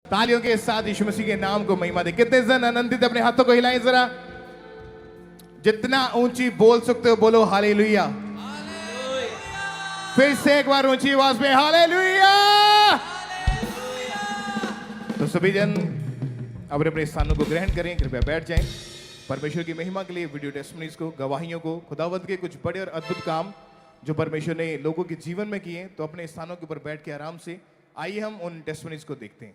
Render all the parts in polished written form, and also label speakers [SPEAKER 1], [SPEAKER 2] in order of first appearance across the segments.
[SPEAKER 1] तालियों के साथ यीशु मसीह के नाम को महिमा दे। कितने जन आनंदित अपने हाथों को हिलाएं जरा, जितना ऊंची बोल सकते हो बोलो हालेलुया। फिर से एक बार ऊंची आवाज में हालेलुया। तो सभी जन अपने अपने स्थानों को ग्रहण करें, कृपया बैठ जाएं। परमेश्वर की महिमा के लिए वीडियो टेस्टिमनीज को, गवाहियों को, खुदावंत के कुछ बड़े और अद्भुत काम जो परमेश्वर ने लोगों के जीवन में किए, तो अपने स्थानों के ऊपर बैठ के आराम से आइए हम उन टेस्टिमनीज को देखते हैं।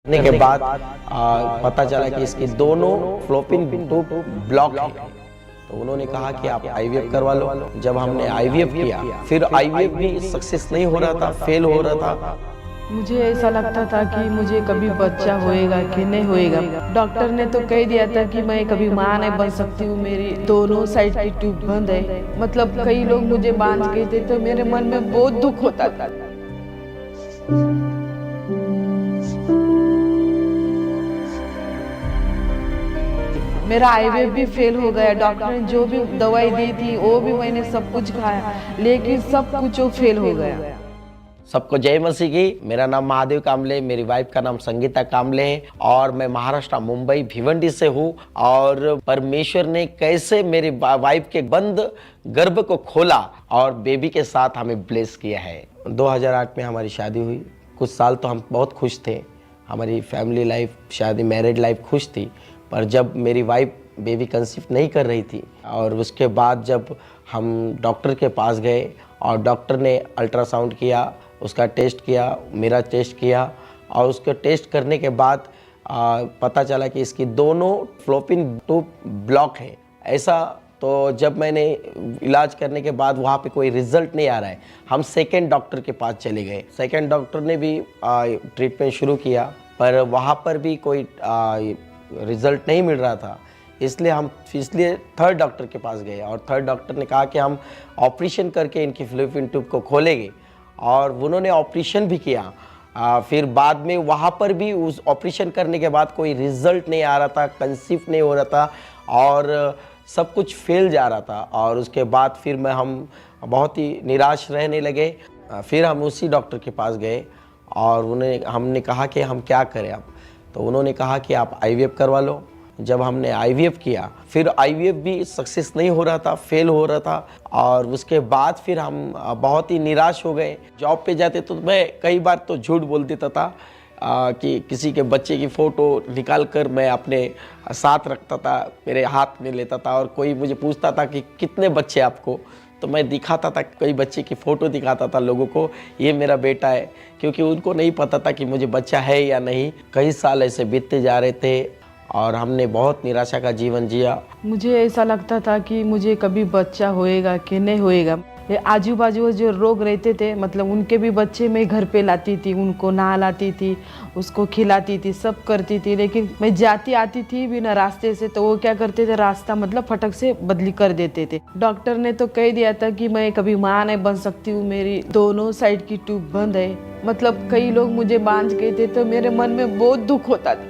[SPEAKER 2] के बाद पता चला कि इसकी दोनों फ्लोपिन ट्यूब ब्लॉक है। तो उन्होंने कहा कि आप आईवीएफ करवा लो। जब हमने आईवीएफ किया, फिर आईवीएफ भी सक्सेस नहीं हो रहा था, फेल हो रहा था।
[SPEAKER 3] मुझे ऐसा लगता था कि मुझे कभी बच्चा होएगा कि नहीं होएगा। डॉक्टर ने तो कह दिया था कि मैं कभी माँ नहीं बन सकती हूँ, मेरी दोनों साइड की ट्यूब बंद है। मतलब कई लोग मुझे बांझ गए थे, तो मेरे मन में बहुत दुख होता था। मेरा आईवीएफ भी फेल हो गया। डॉक्टर ने जो भी दवाई दी थी वो भी मैंने सब कुछ खाया, लेकिन सब कुछ वो फेल हो गया।
[SPEAKER 2] सबको जय मसीह की। मेरा नाम महादेव कामले, मेरी वाइफ का नाम संगीता कामले है और मैं महाराष्ट्र मुंबई भिवंडी से हूँ। और परमेश्वर ने कैसे मेरी वाइफ के बंद गर्भ को खोला और बेबी के साथ हमें ब्लेस किया है। 2008 में हमारी शादी हुई। कुछ साल तो हम बहुत खुश थे, हमारी फैमिली लाइफ, शादी मैरिड लाइफ खुश थी। पर जब मेरी वाइफ बेबी कंसीव नहीं कर रही थी और उसके बाद जब हम डॉक्टर के पास गए और डॉक्टर ने अल्ट्रासाउंड किया, उसका टेस्ट किया, मेरा टेस्ट किया और उसके टेस्ट करने के बाद पता चला कि इसकी दोनों फ्लोपिन ट्यूब ब्लॉक है। ऐसा तो जब मैंने इलाज करने के बाद वहाँ पे कोई रिजल्ट नहीं आ रहा है, हम सेकेंड डॉक्टर के पास चले गए। सेकेंड डॉक्टर ने भी ट्रीटमेंट शुरू किया, पर वहाँ पर भी कोई रिजल्ट नहीं मिल रहा था। इसलिए थर्ड डॉक्टर के पास गए और थर्ड डॉक्टर ने कहा कि हम ऑपरेशन करके इनकी फ्लोपिन ट्यूब को खोलेंगे और उन्होंने ऑपरेशन भी किया। फिर बाद में वहाँ पर भी उस ऑपरेशन करने के बाद कोई रिजल्ट नहीं आ रहा था, कंसीव नहीं हो रहा था और सब कुछ फेल जा रहा था। और उसके बाद फिर हम बहुत ही निराश रहने लगे। फिर हम उसी डॉक्टर के पास गए और हमने कहा कि हम क्या करें अब। तो उन्होंने कहा कि आप आईवीएफ करवा लो। जब हमने आईवीएफ किया, फिर आईवीएफ भी सक्सेस नहीं हो रहा था, फेल हो रहा था और उसके बाद फिर हम बहुत ही निराश हो गए। जॉब पे जाते तो मैं कई बार तो झूठ बोल देता था कि किसी के बच्चे की फ़ोटो निकाल कर मैं अपने साथ रखता था, मेरे हाथ में लेता था। और कोई मुझे पूछता था कि कितने बच्चे आपको, तो मैं दिखाता था, कई बच्चे की फ़ोटो दिखाता था लोगों को, ये मेरा बेटा है, क्योंकि उनको नहीं पता था कि मुझे बच्चा है या नहीं। कई साल ऐसे बीतते जा रहे थे और हमने बहुत निराशा का जीवन जिया।
[SPEAKER 3] मुझे ऐसा लगता था कि मुझे कभी बच्चा होएगा कि नहीं होएगा। ये आजू बाजू जो लोग रहते थे, मतलब उनके भी बच्चे मैं घर पे लाती थी, उनको नहलाती थी, उसको खिलाती थी, सब करती थी। लेकिन मैं जाती आती थी बिना रास्ते से, तो वो क्या करते थे, रास्ता मतलब फटक से बदली कर देते थे। डॉक्टर ने तो कह दिया था कि मैं कभी माँ नहीं बन सकती हूँ, मेरी दोनों साइड की ट्यूब बंद है। मतलब कई लोग मुझे बांझ गए थे, तो मेरे मन में बहुत दुख होता था।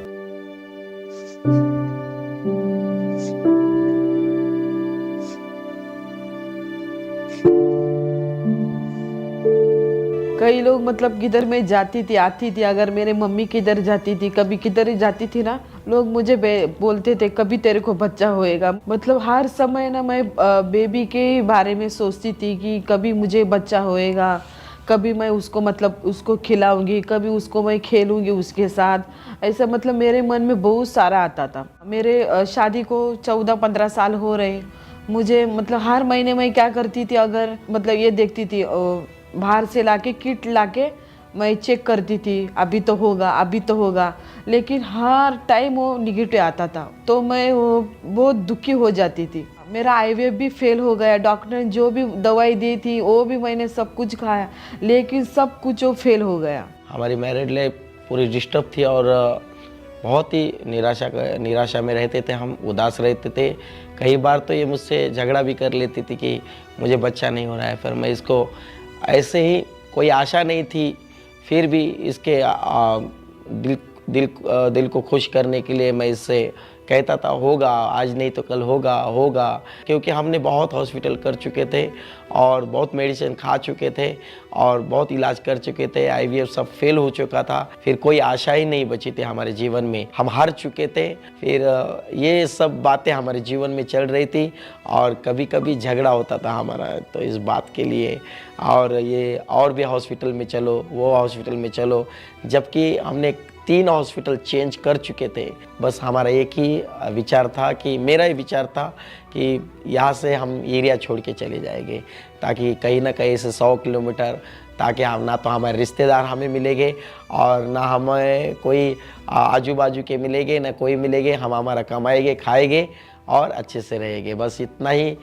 [SPEAKER 3] कई लोग मतलब किधर मैं जाती थी आती थी, अगर मेरे मम्मी किधर जाती थी, कभी किधर ही जाती थी ना, लोग मुझे बोलते थे कभी तेरे को बच्चा होएगा। मतलब हर समय ना मैं बेबी के बारे में सोचती थी कि कभी मुझे बच्चा होएगा, कभी मैं उसको मतलब उसको खिलाऊंगी, कभी उसको मैं खेलूंगी उसके साथ। ऐसा मतलब मेरे मन में बहुत सारा आता था। मेरे शादी को 14-15 साल हो रहे। मुझे मतलब हर महीने मैं क्या करती थी, अगर मतलब ये देखती थी बाहर से लाके किट लाके मैं चेक करती थी, अभी तो होगा, अभी तो होगा। लेकिन हर टाइम वो निगेटिव आता था, तो मैं वो बहुत दुखी हो जाती थी। मेरा आईवीएफ भी फेल हो गया। डॉक्टर ने जो भी दवाई दी थी वो भी मैंने सब कुछ खाया, लेकिन सब कुछ वो फेल हो गया।
[SPEAKER 2] हमारी मैरिड लाइफ पूरी डिस्टर्ब थी और बहुत ही निराशा में रहते थे, हम उदास रहते थे। कई बार तो ये मुझसे झगड़ा भी कर लेती थी कि मुझे बच्चा नहीं हो रहा है। फिर मैं इसको ऐसे ही, कोई आशा नहीं थी, फिर भी इसके दिल को खुश करने के लिए मैं इससे कहता था होगा, आज नहीं तो कल होगा होगा, क्योंकि हमने बहुत हॉस्पिटल कर चुके थे और बहुत मेडिसिन खा चुके थे और बहुत इलाज कर चुके थे। आईवीएफ सब फेल हो चुका था, फिर कोई आशा ही नहीं बची थी हमारे जीवन में, हम हार चुके थे। फिर ये सब बातें हमारे जीवन में चल रही थी और कभी कभी झगड़ा होता था हमारा तो इस बात के लिए, और ये और भी हॉस्पिटल में चलो, वो हॉस्पिटल में चलो, जबकि हमने 3 हॉस्पिटल चेंज कर चुके थे। बस हमारा एक ही विचार था कि मेरा ही विचार था कि यहाँ से हम एरिया छोड़ के चले जाएंगे, ताकि कहीं ना कहीं से 100 किलोमीटर, ताकि हम ना तो हमारे रिश्तेदार हमें मिलेंगे और ना हमें कोई आजू बाजू के मिलेंगे, ना कोई मिलेंगे। हम हमारा कमाएंगे, खाएंगे और अच्छे से रहेंगे, बस इतना ही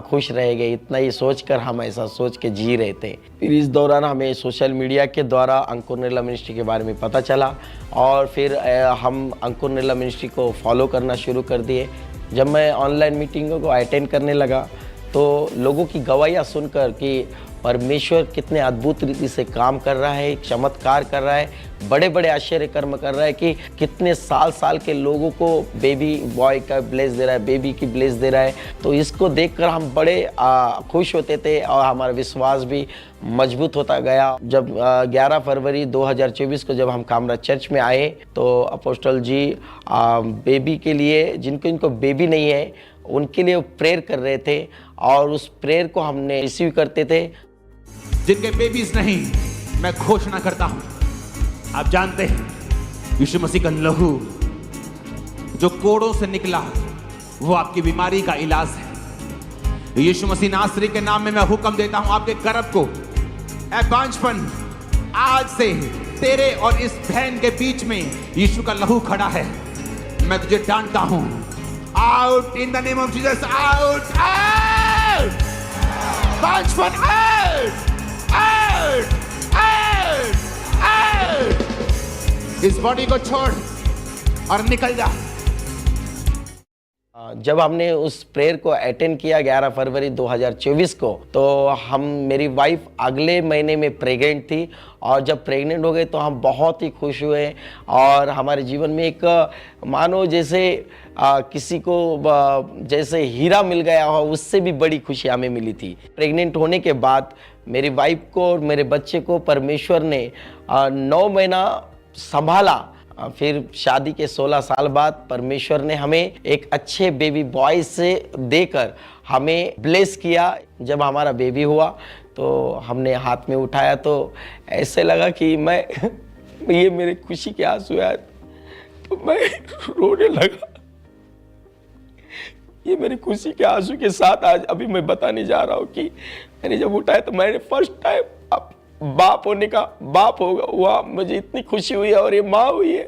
[SPEAKER 2] खुश रहेंगे, इतना ही सोचकर हम ऐसा सोच के जी रहे थे। फिर इस दौरान हमें सोशल मीडिया के द्वारा अंकुर निर्मला मिनिस्ट्री के बारे में पता चला और फिर हम अंकुर निर्मला मिनिस्ट्री को फॉलो करना शुरू कर दिए। जब मैं ऑनलाइन मीटिंगों को अटेंड करने लगा तो लोगों की गवाहियाँ सुनकर कि परमेश्वर कितने अद्भुत रीति से काम कर रहा है, चमत्कार कर रहा है, बड़े बड़े आश्चर्य कर्म कर रहा है, कि कितने साल के लोगों को बेबी बॉय का ब्लेस दे रहा है, बेबी की ब्लेस दे रहा है। तो इसको देखकर हम बड़े खुश होते थे और हमारा विश्वास भी मजबूत होता गया। जब 11 फरवरी 2024 को जब हम कामरा चर्च में आए तो अपोस्टल जी बेबी के लिए, इनको बेबी नहीं है, उनके लिए प्रेयर कर रहे थे और उस प्रेयर को हमने रिसीव करते थे।
[SPEAKER 4] जिनके बेबीज नहीं, मैं घोषणा करता हूं, आप जानते हैं यीशु मसीह का लहू जो कोड़ों से निकला वो आपकी बीमारी का इलाज है। यीशु मसीह नासरी के नाम में मैं हुक्म देता हूं आपके गर्भ को, ऐ बांझपन, आज से तेरे और इस बहन के बीच में यीशु का लहू खड़ा है। मैं तुझे डांटता हूं, out in the name of Jesus, out out, बांझपन आउट आउट आउट आउट, इस बॉडी को छोड़ और निकल जा।
[SPEAKER 2] जब हमने उस प्रेयर को अटेंड किया 11 फरवरी 2024 को, तो मेरी वाइफ अगले महीने में प्रेग्नेंट थी और जब प्रेग्नेंट हो गए तो हम बहुत ही खुश हुए और हमारे जीवन में एक मानो जैसे किसी को जैसे हीरा मिल गया हो, उससे भी बड़ी खुशी हमें मिली थी। प्रेग्नेंट होने के बाद मेरी वाइफ को और मेरे बच्चे को परमेश्वर ने 9 महीना संभाला। फिर शादी के 16 साल बाद परमेश्वर ने हमें एक अच्छे बेबी बॉय से देकर हमें ब्लेस किया। जब हमारा बेबी हुआ तो हमने हाथ में उठाया तो ऐसे लगा कि ये मेरे खुशी के आंसू है, तो मैं रोने लगा। ये मेरी खुशी के आंसू के साथ आज अभी मैं बताने जा रहा हूँ कि मैंने जब उठाया तो मैंने फर्स्ट टाइम बाप होने का बाप हुआ, मुझे इतनी खुशी हुई है और ये माँ हुई है।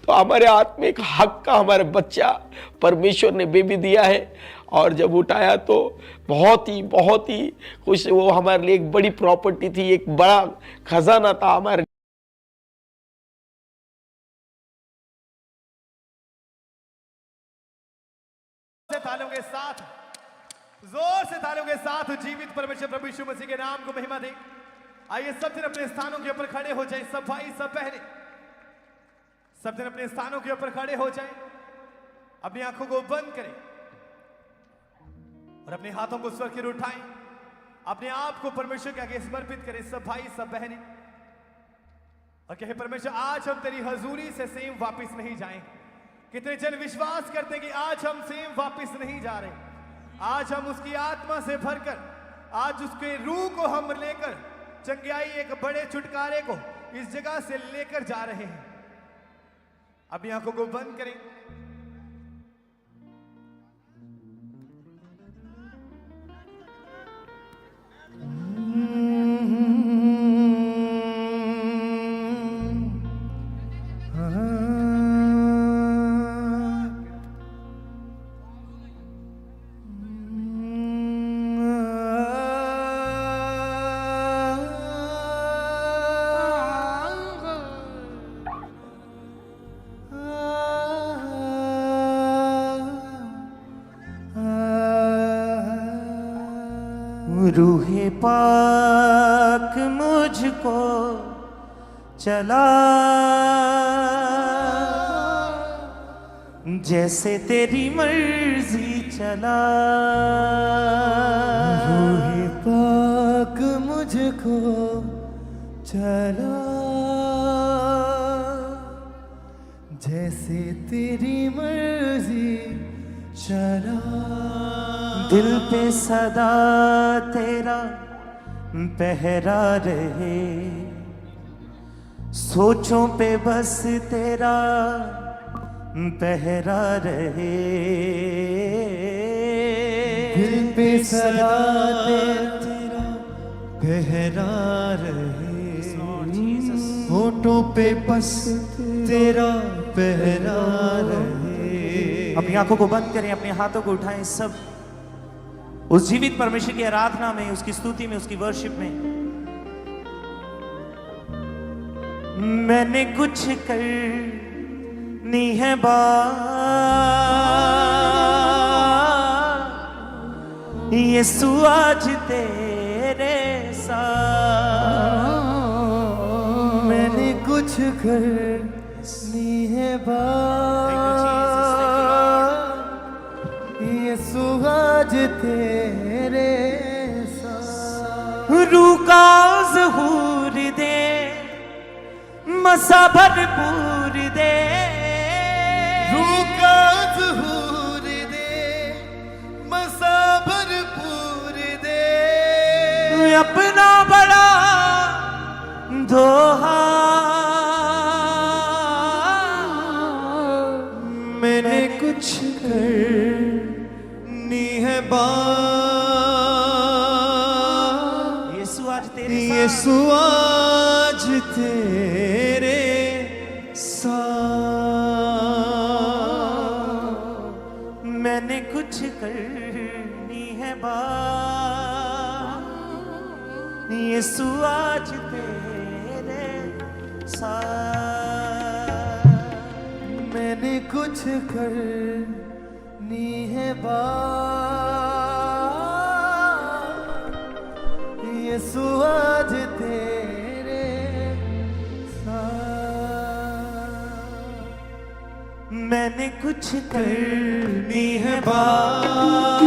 [SPEAKER 2] तो हमारे हाथ में एक हक का हमारा बच्चा परमेश्वर ने बेबी दिया है और जब उठाया तो बहुत ही खुश। वो हमारे लिए एक बड़ी प्रॉपर्टी थी, एक बड़ा खजाना था हमारे।
[SPEAKER 1] तालियों के साथ, जोर से तालियों के साथ जीवित परमेश्वर प्रभु यीशु मसीह के नाम को महिमा दे। आइए सब दिन अपने स्थानों के ऊपर खड़े हो जाएं, सब भाई सब बहनें सब दिन अपने स्थानों के ऊपर खड़े हो जाएं, अपनी आंखों को बंद करें और अपने हाथों को स्वर की ओर उठाएं, अपने आप को परमेश्वर के आगे समर्पित करें, सब भाई सब बहनें, और कहे परमेश्वर आज हम तेरी हजूरी से सेम वापस नहीं जाएंगे। कितने जन विश्वास करते हैं कि आज हम सेम वापस नहीं जा रहे, आज हम उसकी आत्मा से भरकर, आज उसके रूह को हम लेकर चंगियाई एक बड़े छुटकारे को इस जगह से लेकर जा रहे हैं। अपनी आंखों को बंद करें,
[SPEAKER 5] रूहे पाक मुझको चला, जैसे तेरी मर्जी चला। रूहे पाक मुझको चला, जैसे तेरी मर्जी चला। दिल पे सदा तेरा पहरा रहे, सोचों पे बस तेरा पहरा रहे। दिल पे सदा तेरा पहरा रहे, होठों पे बस तेरा पहरा रहे। अपनी आंखों को बंद करें, अपने हाथों को उठाएं, सब उस जीवित परमेश्वर की आराधना में, उसकी स्तुति में, उसकी वर्शिप में। मैंने कुछ करनी है बात, यीशु आज तेरे साथ। मैंने कुछ करनी है बात, यीशु आज तेरे साथ। रूह का ज़हूर दे, मसा भरपूर दे। रूह का ज़हूर दे, मसा भरपूर दे। अपना बड़ा दोहा मैंने कुछ करनी है बात, यीशु आज तेरे साथ। यीशु आज तेरे साथ। मैंने कुछ करनी है बात, यीशु आज तेरे साथ। मैंने कुछ करनी है बात, यीशु आज तेरे साथ। मैंने कुछ करनी है बात,